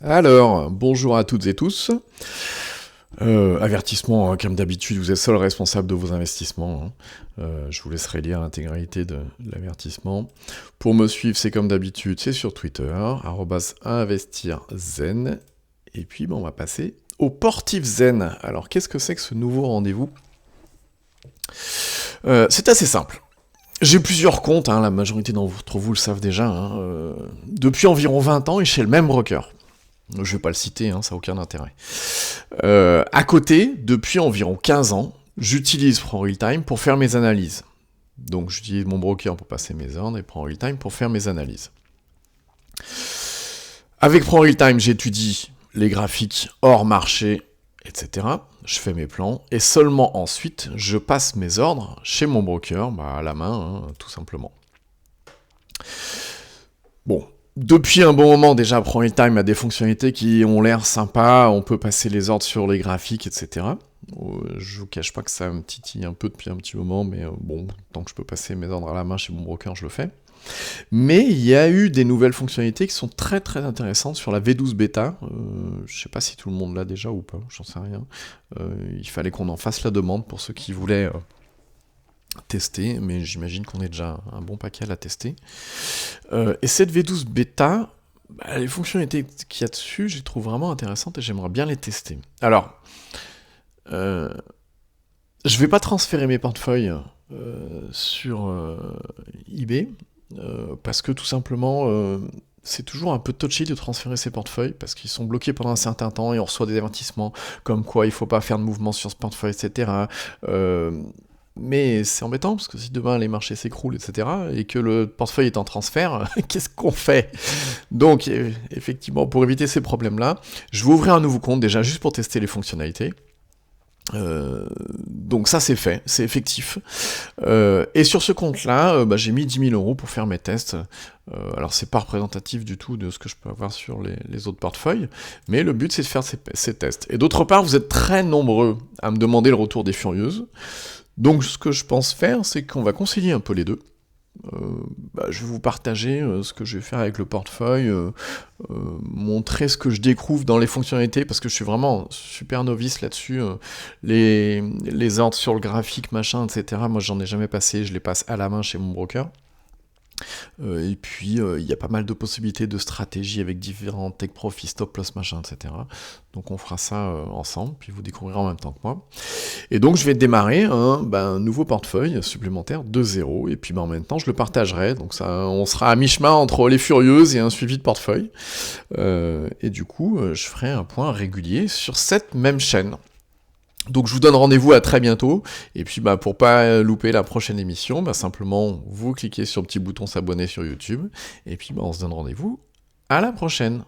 Alors, bonjour à toutes et tous. Avertissement, hein, comme d'habitude, vous êtes seul responsable de vos investissements. Je vous laisserai lire l'intégralité de l'avertissement. Pour me suivre, c'est comme d'habitude, c'est sur Twitter, @investirzen. Et puis, on va passer au Portif Zen. Alors, qu'est-ce que c'est que ce nouveau rendez-vous ? C'est assez simple. J'ai plusieurs comptes, la majorité d'entre vous le savent déjà, depuis environ 20 ans et chez le même broker. Je vais pas le citer, ça n'a aucun intérêt. À côté, depuis environ 15 ans, j'utilise ProRealTime pour faire mes analyses. Donc j'utilise mon broker pour passer mes ordres et ProRealTime pour faire mes analyses. Avec ProRealTime, j'étudie les graphiques hors marché, etc. Je fais mes plans et seulement ensuite, je passe mes ordres chez mon broker, à la main, tout simplement. Bon. Depuis un bon moment, déjà, ProRealTime a des fonctionnalités qui ont l'air sympas, on peut passer les ordres sur les graphiques, etc. Je vous cache pas que ça me titille un peu depuis un petit moment, mais tant que je peux passer mes ordres à la main chez mon broker, je le fais. Mais il y a eu des nouvelles fonctionnalités qui sont très très intéressantes sur la V12 bêta. Je sais pas si tout le monde l'a déjà ou pas, j'en sais rien. Il fallait qu'on en fasse la demande pour ceux qui voulaient tester, mais j'imagine qu'on est déjà un bon paquet à la tester. Et cette V12 bêta, les fonctionnalités qu'il y a dessus, je les trouve vraiment intéressantes et j'aimerais bien les tester. Alors, je vais pas transférer mes portefeuilles sur eBay, parce que tout simplement, c'est toujours un peu touchy de transférer ses portefeuilles, parce qu'ils sont bloqués pendant un certain temps et on reçoit des avertissements comme quoi il faut pas faire de mouvement sur ce portefeuille, etc. Mais c'est embêtant, parce que si demain les marchés s'écroulent, etc., et que le portefeuille est en transfert, qu'est-ce qu'on fait ? Donc, effectivement, pour éviter ces problèmes-là, je vais ouvrir un nouveau compte, déjà, juste pour tester les fonctionnalités. Donc ça, c'est fait, c'est effectif. Et sur ce compte-là, j'ai mis 10 000 € pour faire mes tests. Alors, c'est pas représentatif du tout de ce que je peux avoir sur les autres portefeuilles, mais le but, c'est de faire ces tests. Et d'autre part, vous êtes très nombreux à me demander le retour des furieuses. Donc ce que je pense faire, c'est qu'on va concilier un peu les deux. Je vais vous partager ce que je vais faire avec le portefeuille, montrer ce que je découvre dans les fonctionnalités, parce que je suis vraiment super novice là-dessus. Les ordres sur le graphique, machin, etc., moi j'en ai jamais passé, je les passe à la main chez mon broker. Et puis il y a pas mal de possibilités de stratégies avec différents take profit, stop loss, machin, etc. Donc on fera ça ensemble, puis vous découvrirez en même temps que moi. Et donc je vais démarrer un nouveau portefeuille supplémentaire de 0, et puis en même temps je le partagerai, donc ça, on sera à mi-chemin entre les furieuses et un suivi de portefeuille. Et du coup, je ferai un point régulier sur cette même chaîne. Donc je vous donne rendez-vous à très bientôt, et puis pour pas louper la prochaine émission, simplement vous cliquez sur le petit bouton s'abonner sur YouTube, et puis on se donne rendez-vous à la prochaine.